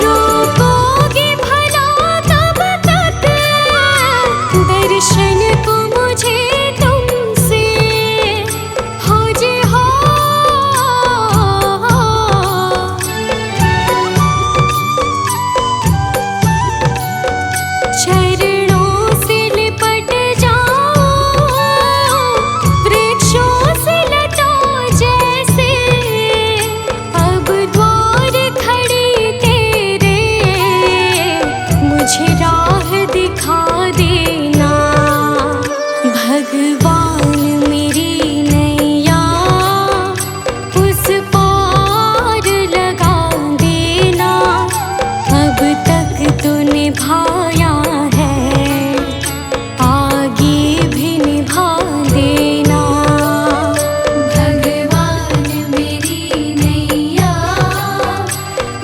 रोकोगे भला कब तक दर्शन को मुझे तुमसे हो जे हो। चरणों से लिपट जाओ वृक्षों से लता जैसे, अब द्वार खड़ी तेरे मुझे राह दिखा देना। भगवान मेरी नैया उस पार लगा देना। अब तक तो निभाया है, आगे भी निभा देना। भगवान मेरी नैया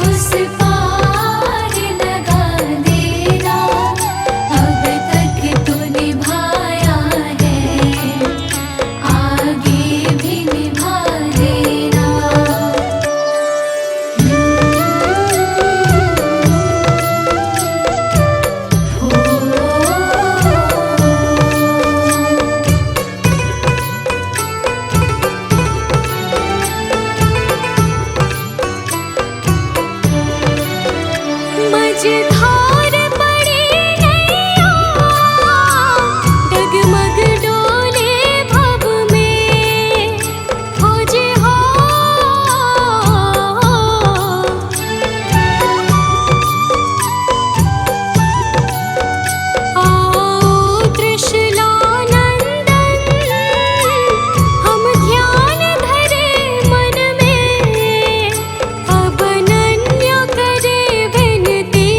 उस पार लगा देना। अब तक तो निभाया है, आगे भी निभा देना। मझधार पड़ी नैया डगमग डोले भव में हो जे हो। आओ त्रिशूलानंदन हम ध्यान धरे मन में। अब अनन्य करे विनती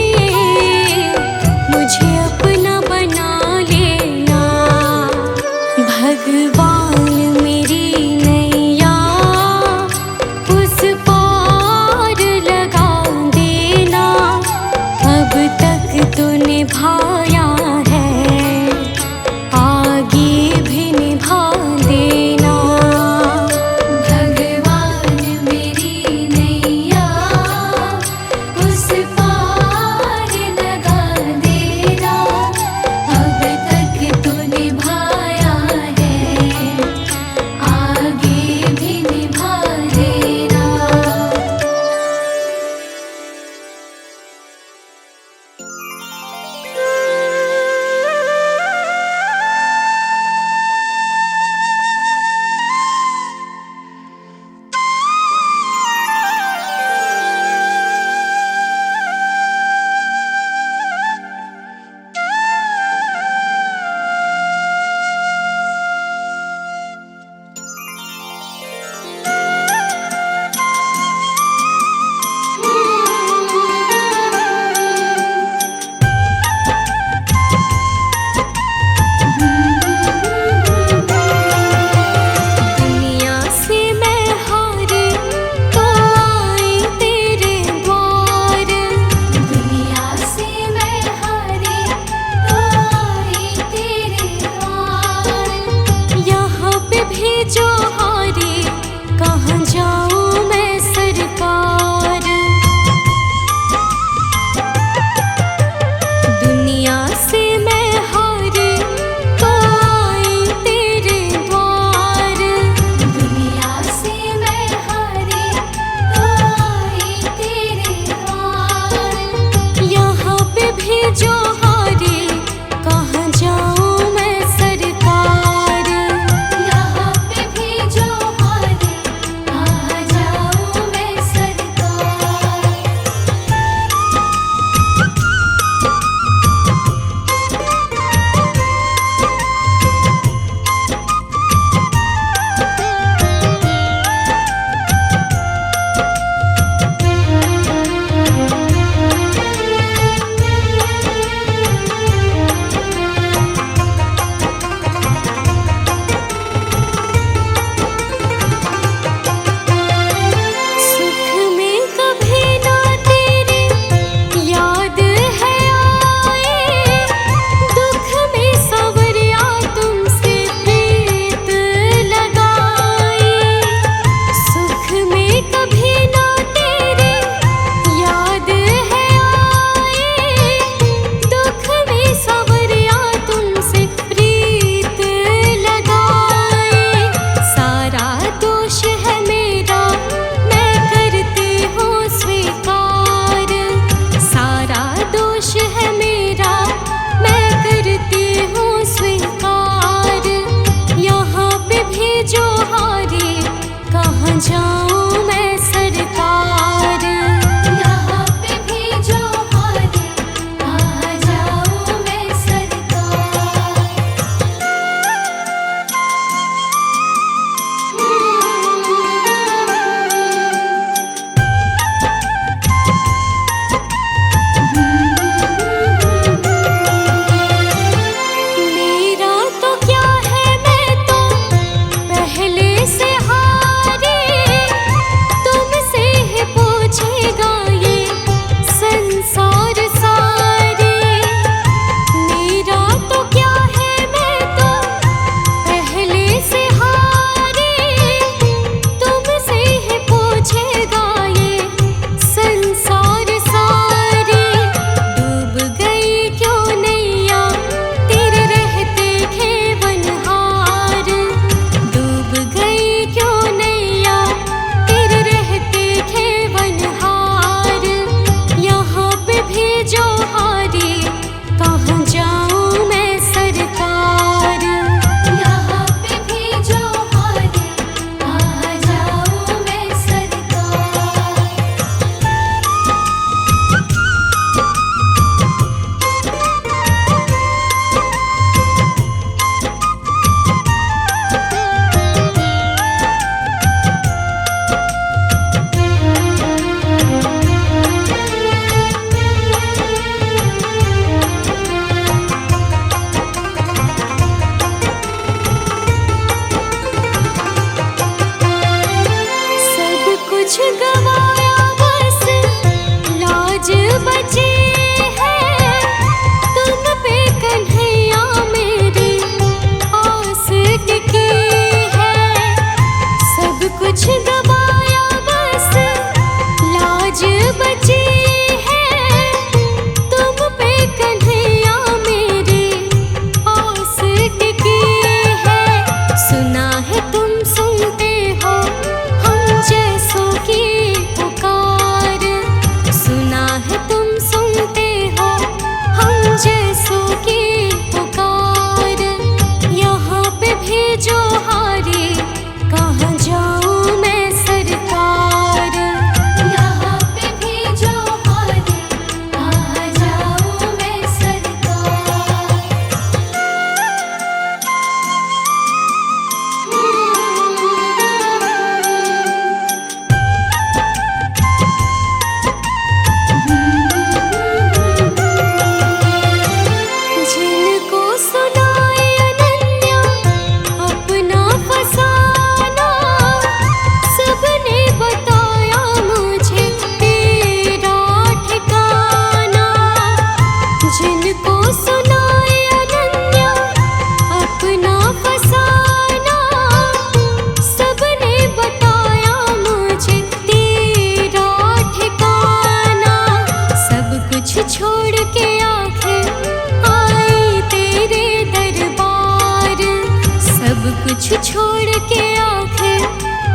कुछ छोड़ के आखिर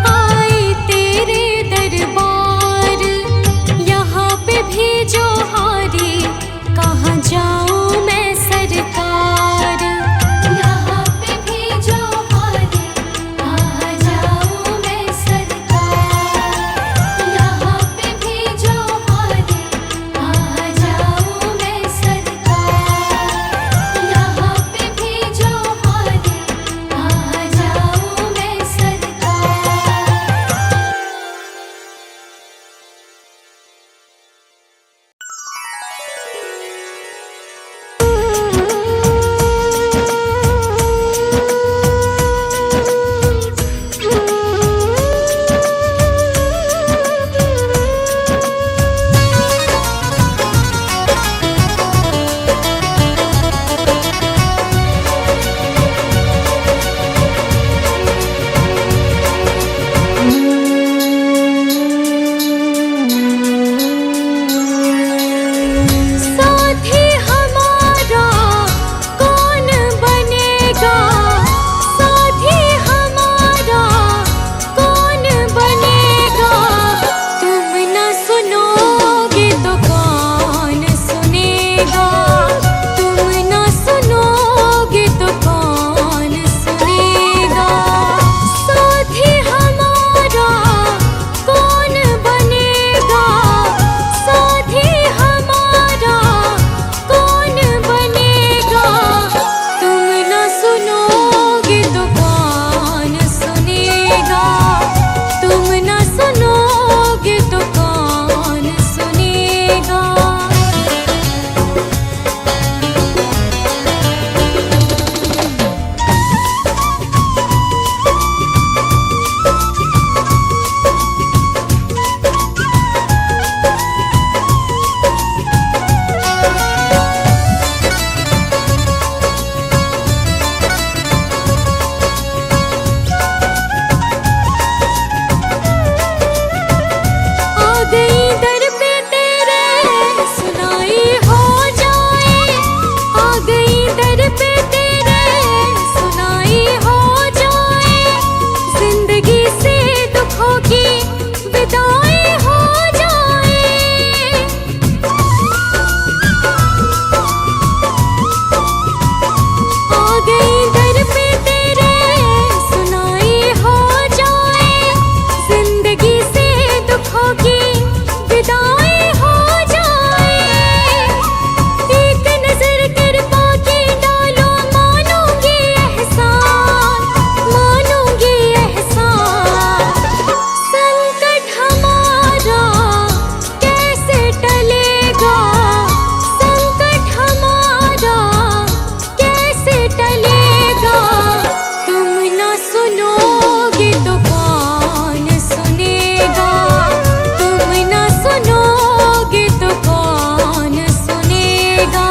आई तेरे दरबार। यहाँ पे भी जो हारी, कहाँ जाऊँ मैं सरकार। यहाँ पे भी जो हारी, कहाँ जाऊँ मैं सरकार। यहाँ पे भी जो हारी, कहाँ जाऊँ मैं सरकार। यहाँ पे भी जो हारी, कहाँ जाऊँ मैं सरकार। साथी हमारा कौन बनेगा, साथी हमारा कौन बनेगा। तुम न सुनोगे तो कौन सुनेगा, तुम न सुनोगे तो कौन सुनेगा। साथी हमारा कौन बनेगा, साथी हमारा कौन बनेगा। तुम न सुनोगे तो कौन सुनेगा, तुम न सुनोगे तो कौन सुनेगा। आ गई दर पे तेरे, सुनाई हो जाए। आ गई दर पे तेरे, सुनाई हो जाए। जिंदगी से दुखों की विदाई हो जाए। आ गई दर पे तेरे, सुनाई हो जाए। जिंदगी से दुखों की विदाई हो जाए। एक नजर कृपा की डालो, मानूंगी एहसान, मानूंगी एहसान। संकट हमारा कैसे टलेगा, संकट हमारा कैसे टलेगा। तुम न सुनोगे तो कौन सुनेगा, तुम न सुनोगे तो कौन सुनेगा।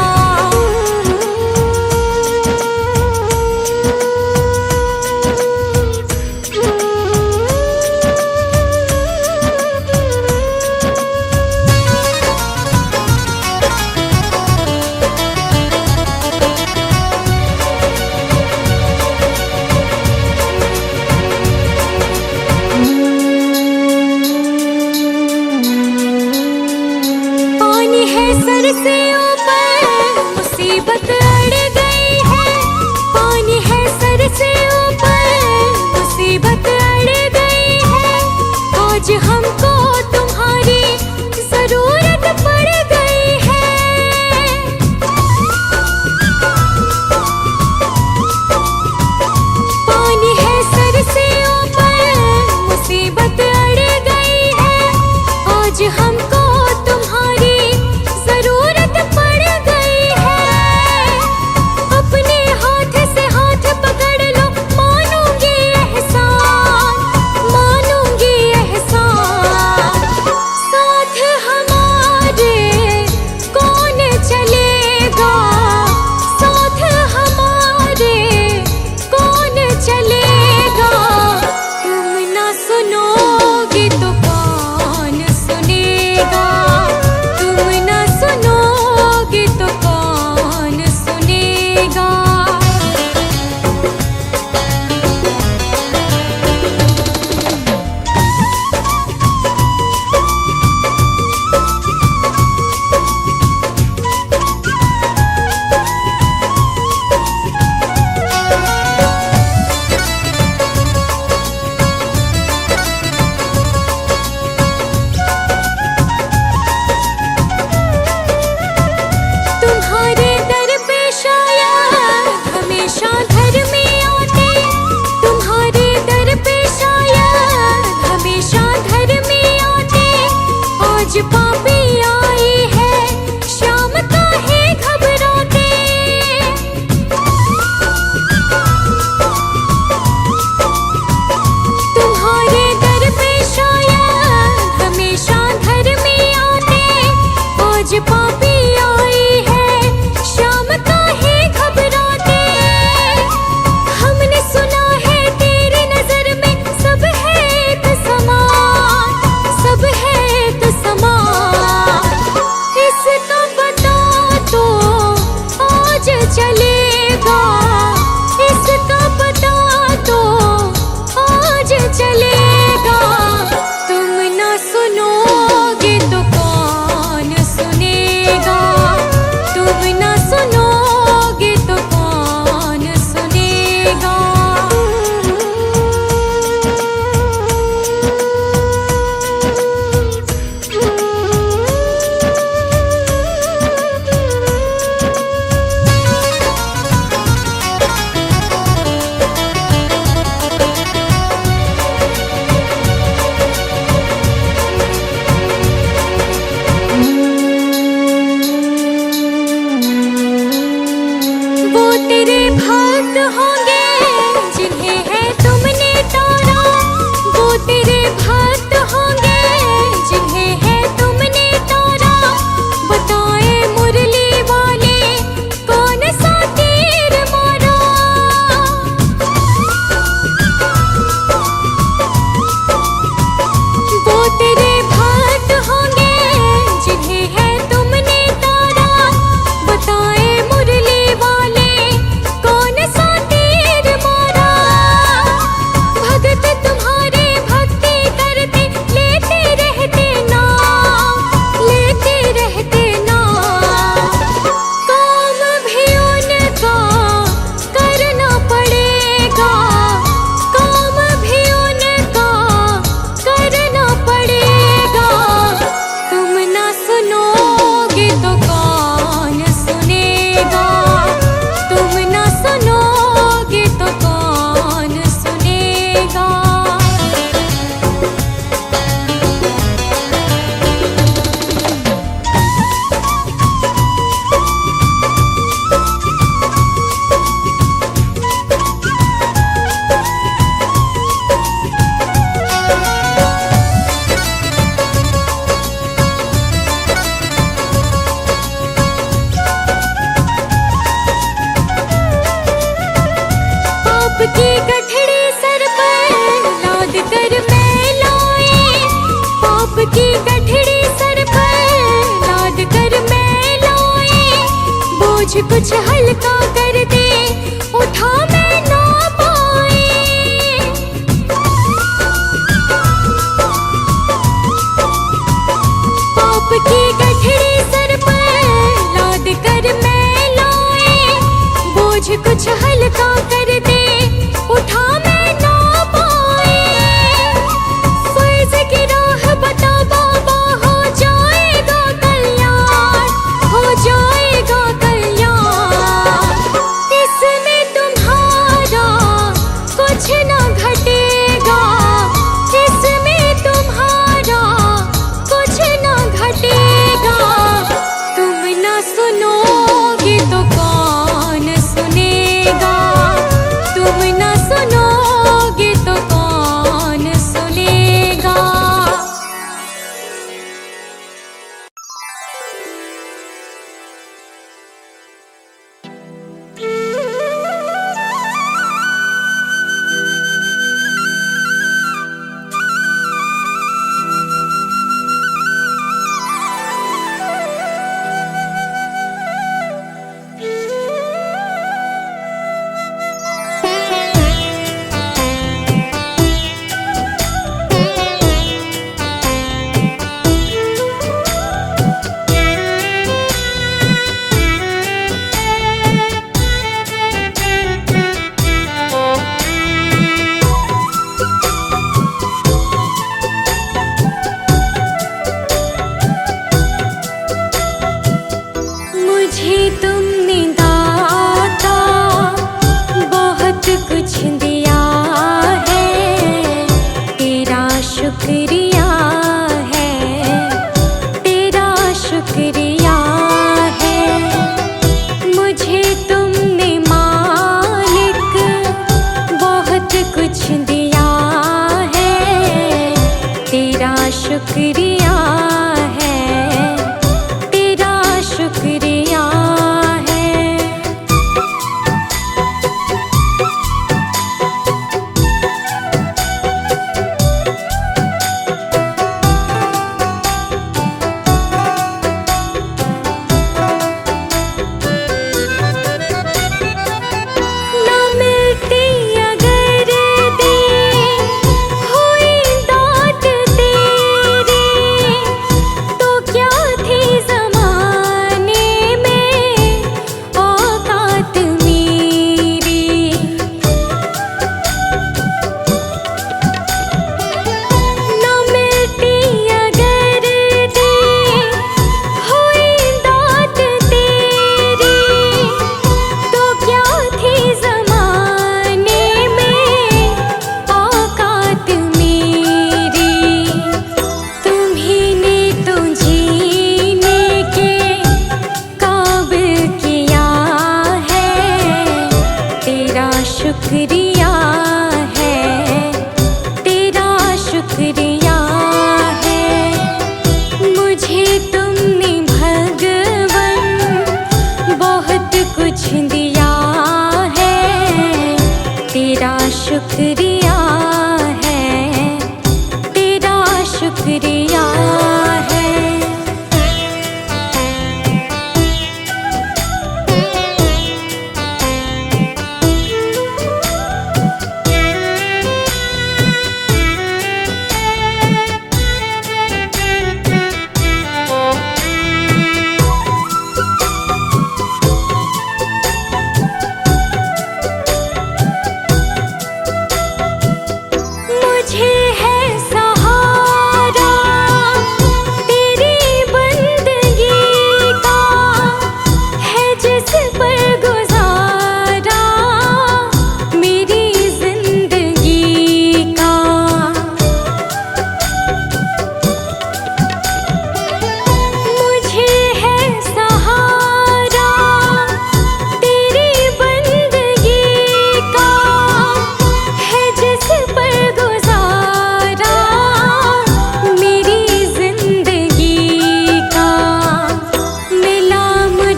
पानी है सर से ऊपर, मुसीबत अड़ गई है। पानी है सर से ऊपर, मुसीबत अड़ गई है। आज हमको तुम्हारी जरूरत पड़ गई है। पानी है सर से ऊपर, मुसीबत अड़ गई है। आज हमको तुम्हारी जरूरत पड़ गई है। अपने हाथ से हाथ पकड़ लो, भी आई है, शाम का ही घबराते। हमने सुना है तेरी नजर में सब है एक समान, सब है एक समान। इसका पता तो आज चलेगा, इसका पता तो आज चलेगा। तुम ना सुनोगे तो कौन सुनेगा, तुम ना सुनोगे तो कौन सुनेगा। वो तेरे भक्त होंगे जिन्हें है तुमने तारा, वो तेरे भक्त होंगे जिन्हें है तुमने तारा। बताए मुरली वाले कौन सा तीर मारा। वो तेरे भक्त होंगे जिन्हें है तुमने तारा। बताए मुरली वाले कौन सा तीर मारा। भगत तुम्हारे भक्ति करते लेते रहते नाम, लेते रहते नाम। काम भी उनका करना पड़ेगा, काम भी उनका करना पड़ेगा। तुम ना सुनोगे तो कौन सुनेगा, तुम ना सुनोगे तो कौन सुनेगा। पाप की गठड़ी सर पर लाद कर मैं लाए, पाप की गठड़ी सर पर लाद कर मैं लाए। बोझ कुछ हल्का कर दे उठा मैं ना पाए। पाप की गठड़ी सर पर लाद कर मैं लाए। बोझ कुछ हल्का कर दे उठा मैं ना पाए। फर्ज की राह बता बाबा हो जाएगा कल्याण, हो जाएगा कल्याण। इसमें तुम्हारा कुछ ना घटेगा, इसमें तुम्हारा कुछ ना घटेगा। तुम ना सुनोगे तो कौन सुनेगा, तुम ना सुनोगे तो कौन सुनेगा। शुक्रिया है, तेरा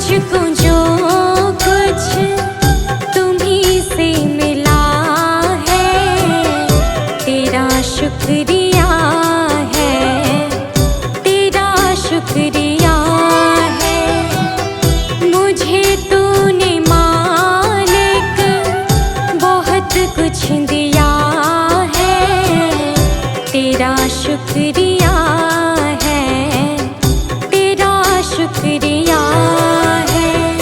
मुझको जो कुछ तुम्हीं से मिला है, तेरा शुक्रिया है, तेरा शुक्रिया है। मुझे तूने मालिक बहुत कुछ दिया है, तेरा शुक्रिया है, तेरा शुक्रिया है।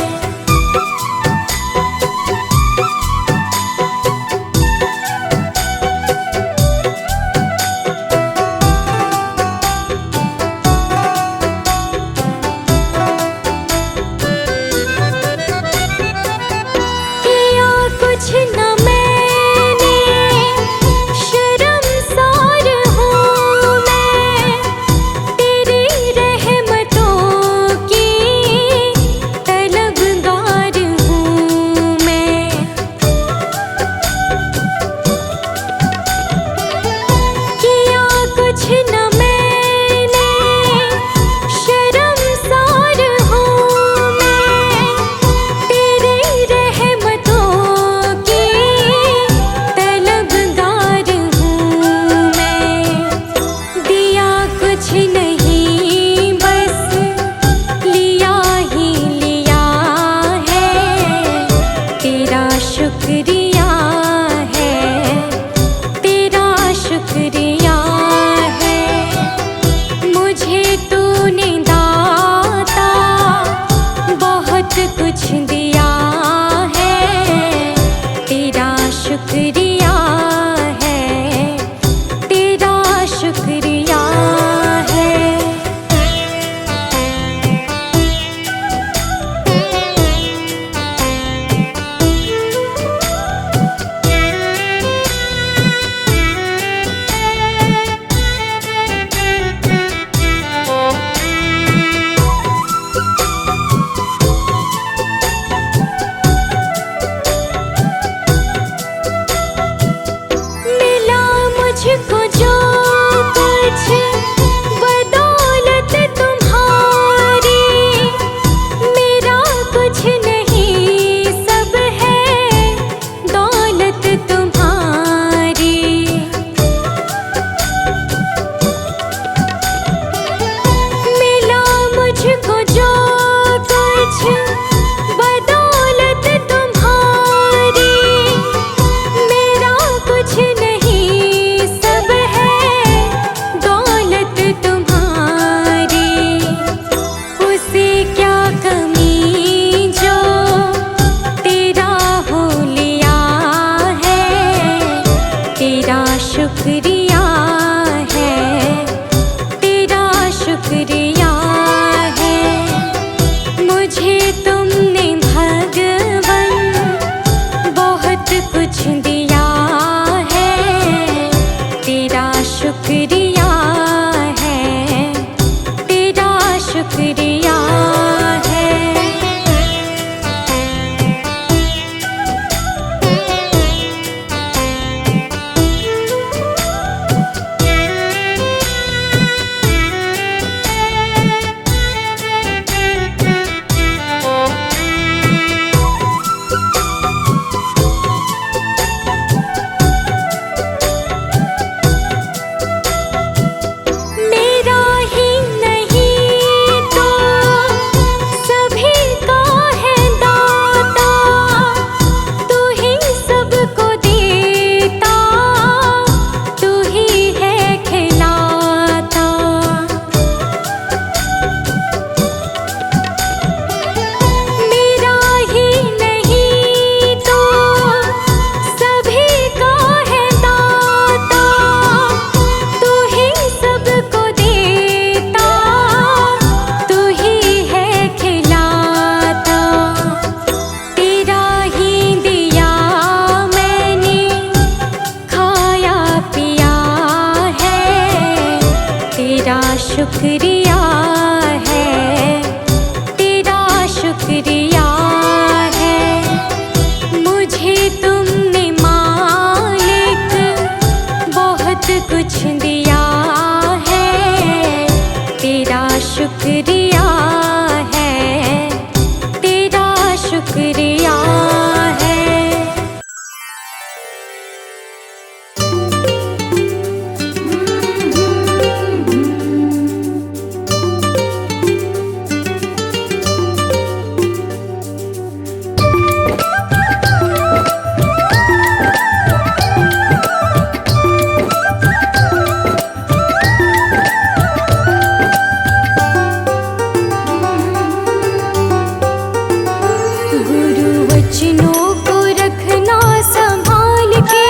वचनों को रखना संभाल के,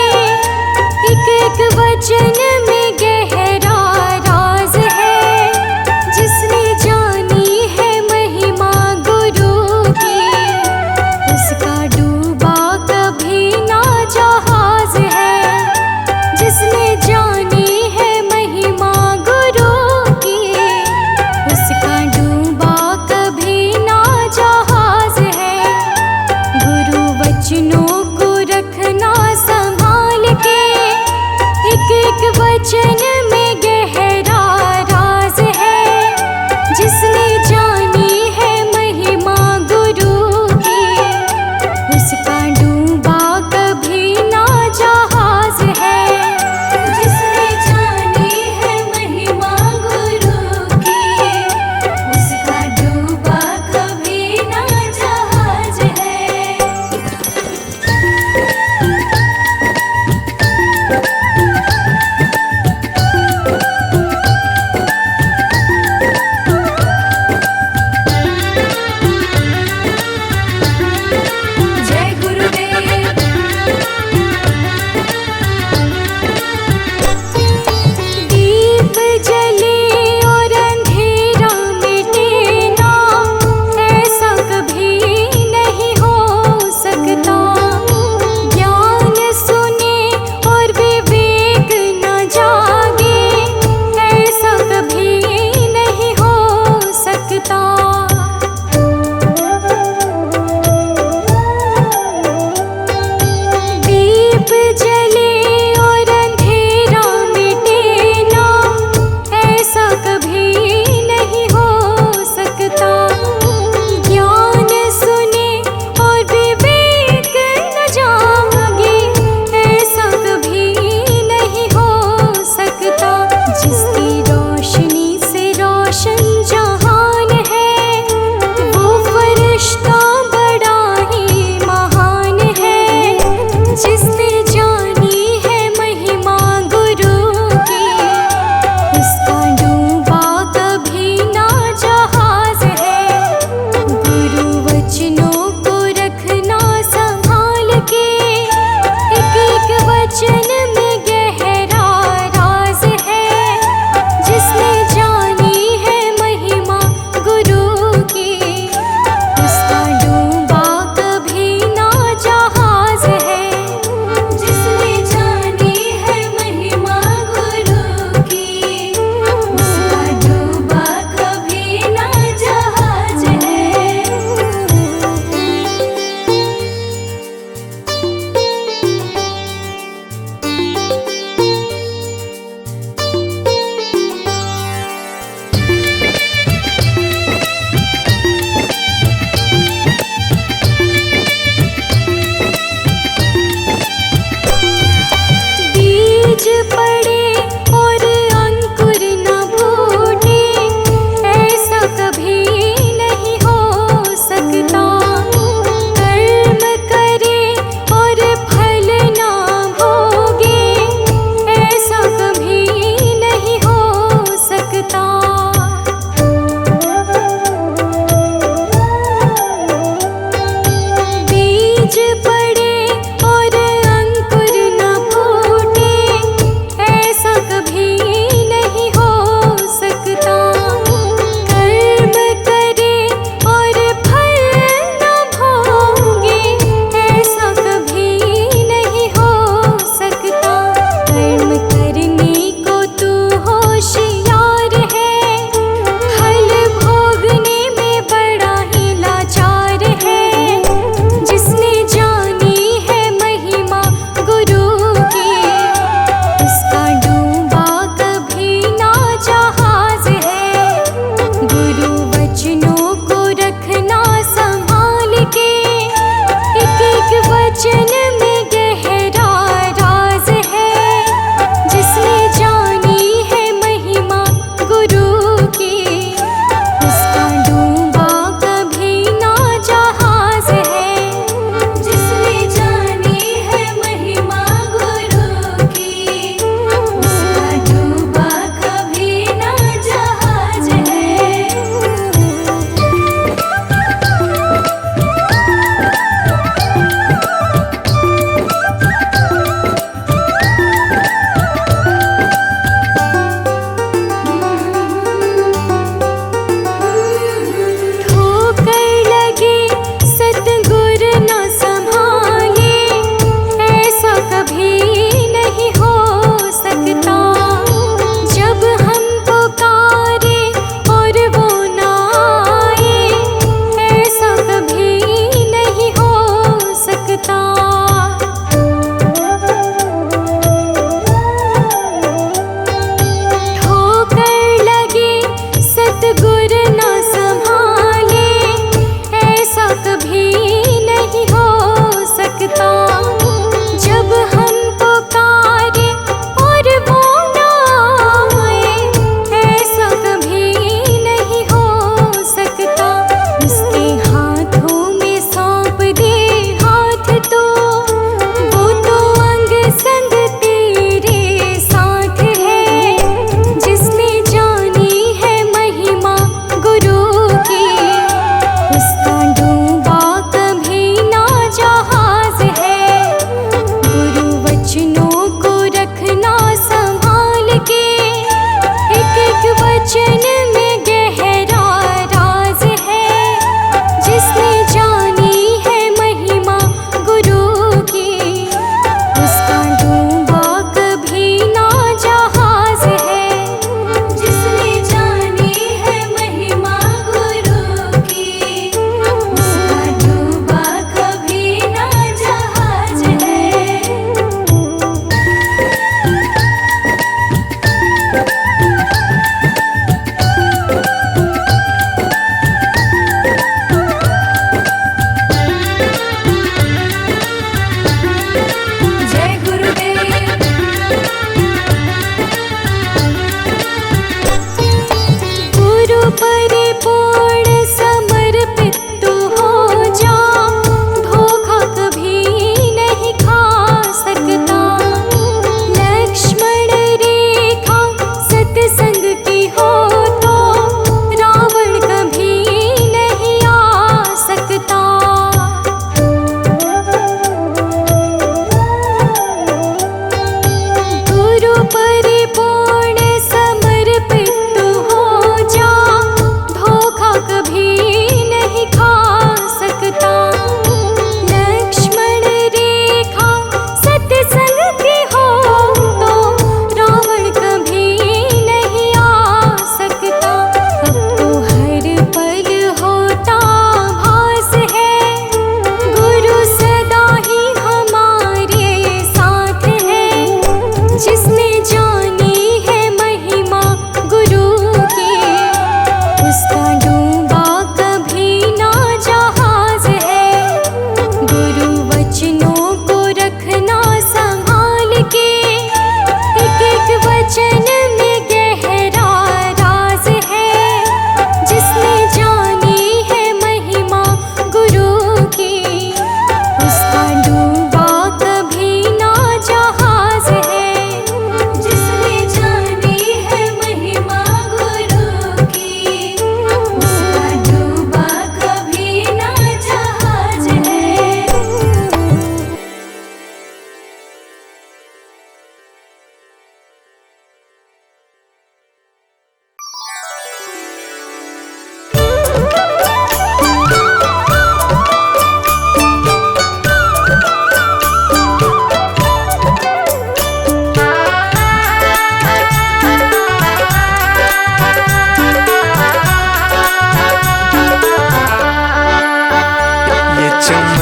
एक एक वचन में गहरा राज है। जिसने जानी है महिमा गुरु की, उसका डूबा कभी ना जहाज है। जिसने जानी है महिमा गुरु की, उसका डूबा कभी ना जहाज है। गुरु वचनों को रखना संभाल के, एक एक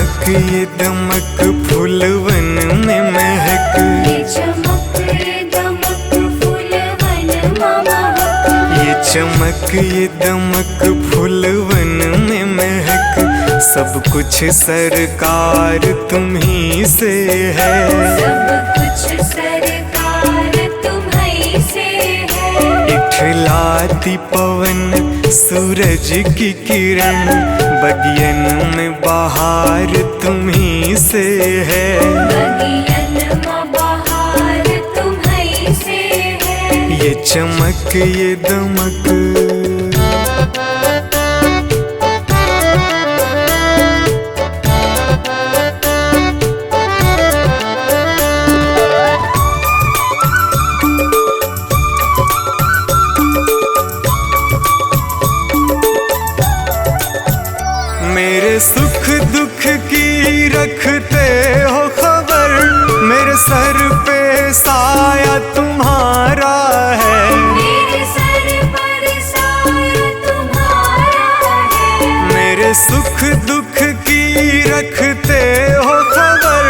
चमक ये दमक फूलवन में महक, ये चमक ये दमक फूलवन में महक, ये चमक ये दमक फूलवन में महक। सब कुछ सरकार तुम्ही से है, सब कुछ सरकार तुम्हीं से है। इठलाती पवन सूरज की किरण, बगियन में बहार तुम्ही से है। बगियन में बहार तुम्हीं से है। ये चमक ये दमक, मेरे सुख दुख की रखते हो खबर, मेरे सर पे साया तुम्हारा है। मेरे सर पर साया तुम्हारा है। मेरे सुख दुख की रखते हो खबर,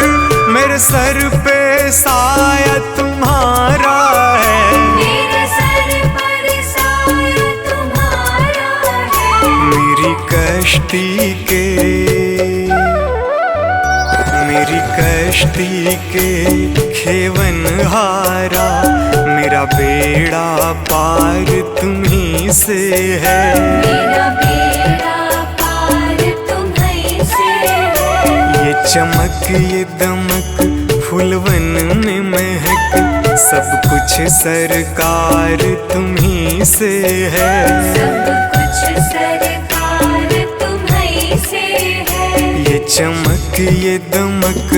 मेरे सर पे साया तुम्हारा है। मेरे सर पर साया तुम्हारा है। मेरी कश्ती के, मेरी कश्ती के खेवन हारा, मेरा बेड़ा पार तुम्ही से है। मेरा बेड़ा पार तुम्हीं से है। ये चमक ये दमक फूलवन में महक, सब कुछ सरकार तुम्ही से है। सब कुछ सरकार तुम्हीं से है। ये चमक ये दमक,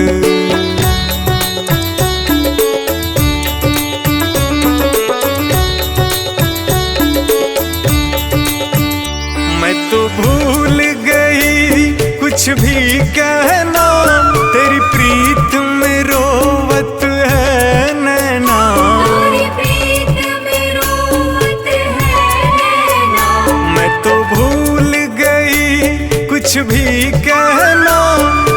मैं तो भूल गई कुछ भी कहना, तेरी प्रीत में रोवत है नैना। तेरी प्रीत में रोवत है नैना। मैं तो भूल गई कुछ भी कहना,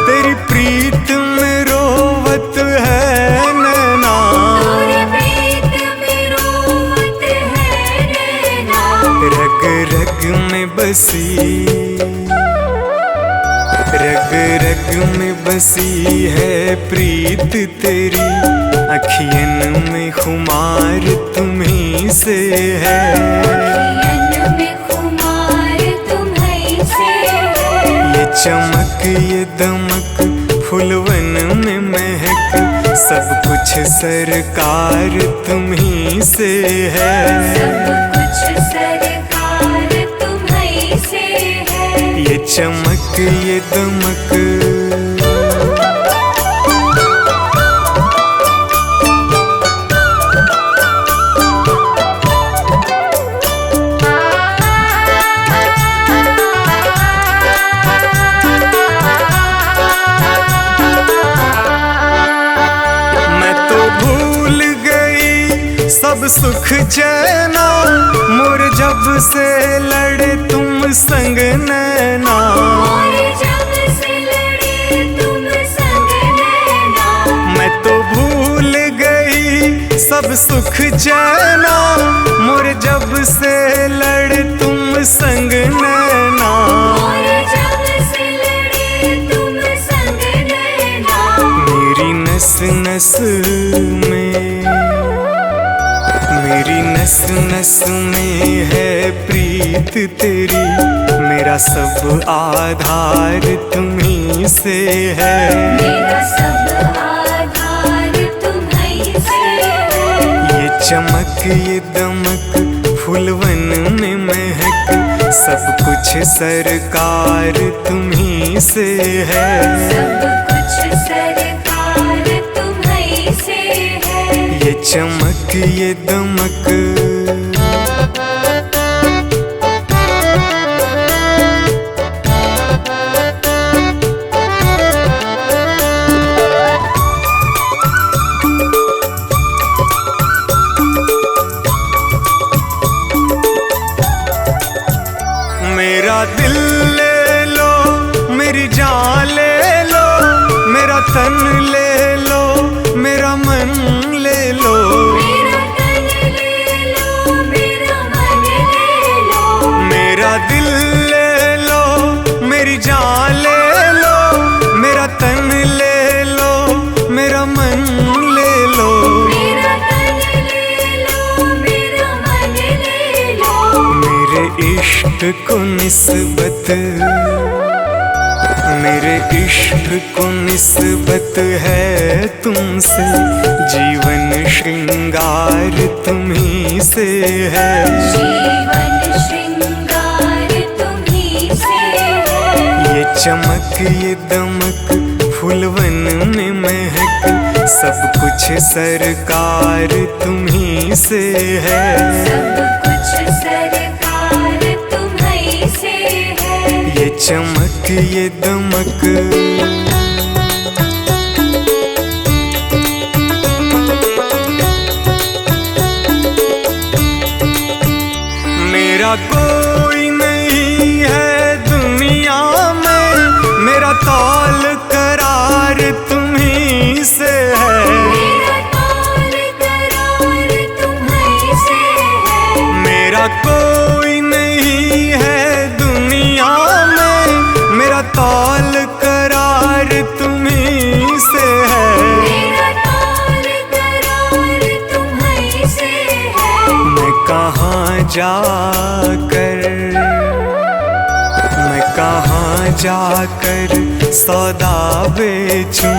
तेरी प्रीत में रोवत है नैना। तेरी प्रीत में रोवत है नैना। रग रग में बसी, रग रग में बसी है प्रीत तेरी, अखियन में खुमार तुम्ही से है। अखियन में खुमार तुम्हीं से है। ये चमक ये दमक फूलवन में महक, सब कुछ सरकार तुम्ही से है। सब कुछ सरकार तुम्हीं से है। ये चमक ये दमक, मैं तो भूल गई सब सुख चैना, मोर जब से लड़े तुम संग नैना। और जब से लड़े तुम संग नैना। मैं तो भूल गई सब सुख चैना, मोर जब से लड़े तुम संग नैना। और जब से लड़े तुम संग नैना। मेरी नस नस में, मेरी नस नस में है प्रीत तेरी, मेरा सब आधार तुम्ही से है। मेरा सब आधार तुम्हीं से है। ये चमक ये दमक फूलवन में महक, सब कुछ सरकार तुम्ही से है। सब कुछ सरकार तुम्हीं से है। ये चमक ये दमक, मेरा दिल ले लो, मेरी जान ले लो, तन ले लो, मेरा मन ले लो, मेरा तन ले लो, मेरा मन ले लो, मेरा दिल ले लो, मेरी जान ले लो, मेरा तन ले लो, मेरा मन ले लो, मेरा तन ले लो, मेरा मन ले लो। मेरे इश्क को निस्बत, मेरे इश्क को निस्बत है तुमसे, जीवन श्रृंगार तुम्ही से है, जीवन श्रृंगार तुम्ही से है। ये चमक ये दमक फूलवन में महक, सब कुछ सरकार तुम्ही से है, सब कुछ सरकार तुम्ही से है। ये चमक ये दमक। मेरा कोई नहीं है दुनिया में, मेरा तौल करार तुम्ही से है, मेरा तौल करार तुम्ही से है। मेरा कोई नहीं है दुनिया में, मेरा तौल करार तुम्ही से है, मेरा तौल करार तुम्ही से है। मैं कहाँ जाकर, मैं कहाँ जाकर सौदा बेचूं,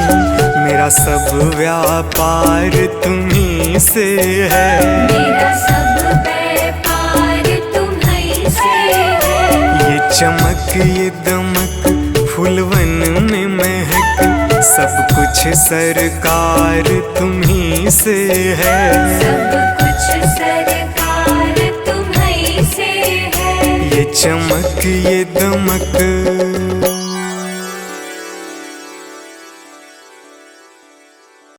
मेरा सब व्यापार तुम्ही से है, मेरा सब व्यापार तुम्ही से है। ये चमक ये दमक फूलवन में महक, सब कुछ सरकार तुम्ही से है, सब कुछ सरकार तुम्ही से है। ये चमक ये दमक।